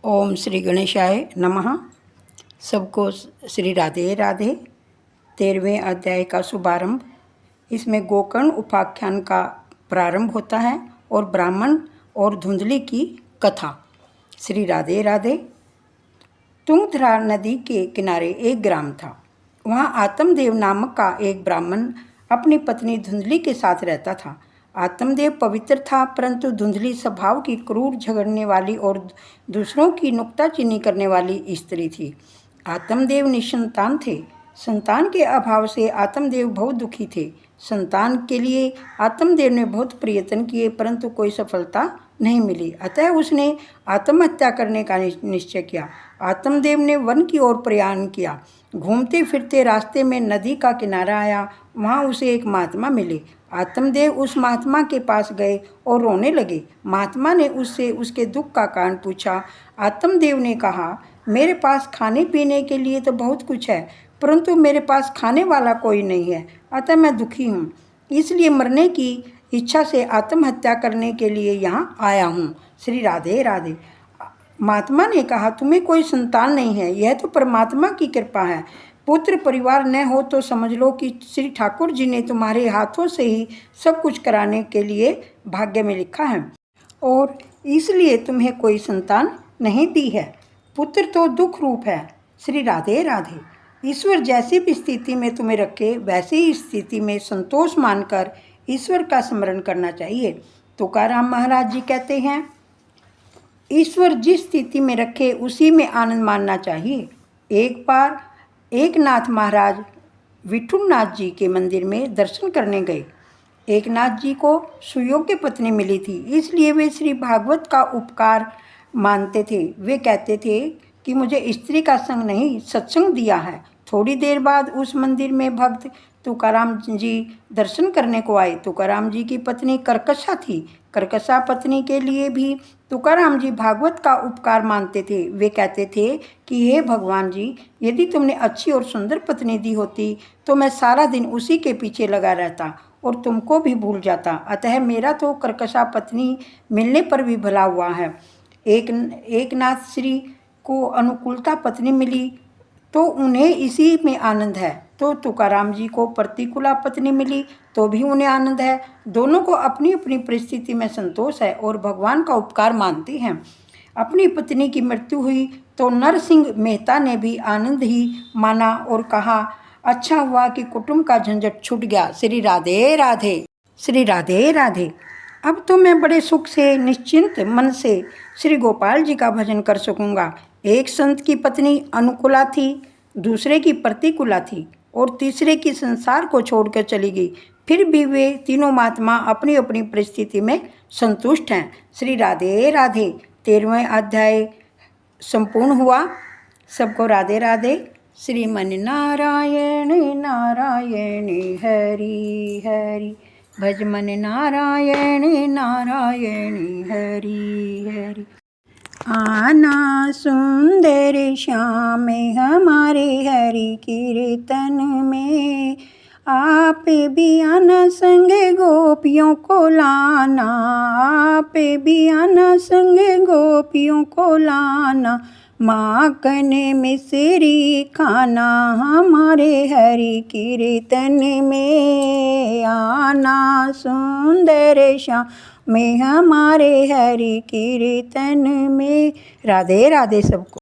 ओम श्री गणेशाय नमः। सबको श्री राधे राधे। 13वें अध्याय का शुभारंभ। इसमें गोकर्ण उपाख्यान का प्रारंभ होता है और ब्राह्मण और धुंधली की कथा। श्री राधे राधे। तुंगधरा नदी के किनारे एक ग्राम था। वहाँ आत्मदेव नामक का एक ब्राह्मण अपनी पत्नी धुंधली के साथ रहता था। आत्मदेव पवित्र था, परंतु धुंधली स्वभाव की क्रूर, झगड़ने वाली और दूसरों की नुक्ताचीनी करने वाली स्त्री थी। आत्मदेव निसंतान थे। संतान के अभाव से आत्मदेव बहुत दुखी थे। संतान के लिए आत्मदेव ने बहुत प्रयत्न किए, परंतु कोई सफलता नहीं मिली। अतः उसने आत्महत्या करने का निश्चय किया। आत्मदेव ने वन की ओर प्रयाण किया। घूमते फिरते रास्ते में नदी का किनारा आया। वहाँ उसे एक महात्मा मिले। आत्मदेव उस महात्मा के पास गए और रोने लगे। महात्मा ने उससे उसके दुख का कारण पूछा। आत्मदेव ने कहा, मेरे पास खाने पीने के लिए तो बहुत कुछ है, परंतु मेरे पास खाने वाला कोई नहीं है, अतः मैं दुखी हूँ। इसलिए मरने की इच्छा से आत्महत्या करने के लिए यहाँ आया हूँ। श्री राधे राधे। महात्मा ने कहा, तुम्हें कोई संतान नहीं है, यह तो परमात्मा की कृपा है। पुत्र परिवार न हो तो समझ लो कि श्री ठाकुर जी ने तुम्हारे हाथों से ही सब कुछ कराने के लिए भाग्य में लिखा है और इसलिए तुम्हें कोई संतान नहीं दी है। पुत्र तो दुख रूप है। श्री राधे राधे। ईश्वर जैसी भी स्थिति में तुम्हें रखे, वैसी ही स्थिति में संतोष मानकर ईश्वर का स्मरण करना चाहिए। तुकाराम महाराज जी कहते हैं, ईश्वर जिस स्थिति में रखे उसी में आनंद मानना चाहिए। एक बार एकनाथ महाराज विठुलनाथ जी के मंदिर में दर्शन करने गए। एकनाथ जी को सुयोग्य पत्नी मिली थी, इसलिए वे श्री भागवत का उपकार मानते थे। वे कहते थे कि मुझे स्त्री का संग नहीं, सत्संग दिया है। थोड़ी देर बाद उस मंदिर में भक्त तुकाराम जी दर्शन करने को आए। तुकाराम जी की पत्नी कर्कशा थी। कर्कशा पत्नी के लिए भी तुकाराम जी भागवत का उपकार मानते थे। वे कहते थे कि हे भगवान जी, यदि तुमने अच्छी और सुंदर पत्नी दी होती तो मैं सारा दिन उसी के पीछे लगा रहता और तुमको भी भूल जाता। अतः मेरा तो कर्कशा पत्नी मिलने पर भी भला हुआ है। एकनाथ श्री को अनुकूलता पत्नी मिली तो उन्हें इसी में आनंद है, तो तुकाराम जी को प्रतिकूला पत्नी मिली तो भी उन्हें आनंद है। दोनों को अपनी अपनी परिस्थिति में संतोष है और भगवान का उपकार मानते हैं। अपनी पत्नी की मृत्यु हुई तो नरसिंह मेहता ने भी आनंद ही माना और कहा, अच्छा हुआ कि कुटुंब का झंझट छूट गया। श्री राधे राधे। श्री राधे राधे। अब तो मैं बड़े सुख से निश्चिंत मन से श्री गोपाल जी का भजन कर सकूँगा। एक संत की पत्नी अनुकूला थी, दूसरे की प्रतिकूला थी और तीसरे की संसार को छोड़कर चली गई। फिर भी वे तीनों महात्मा अपनी अपनी परिस्थिति में संतुष्ट हैं। श्री राधे राधे। 13वें अध्याय संपूर्ण हुआ। सबको राधे राधे। श्रीमन नारायण नारायण हरि हरि, भज मन नारायण नारायण हरि हरि। आना सुंदर श्याम हमारे हरि कीर्तन में, आप भी आना संग गोपियों को लाना, आप भी आना संग गोपियों को लाना, माखन मिश्री खाना हमारे हरि कीर्तन में। आना सुंदर श्याम में हमारे हरि कीर्तन में। राधे राधे सबको।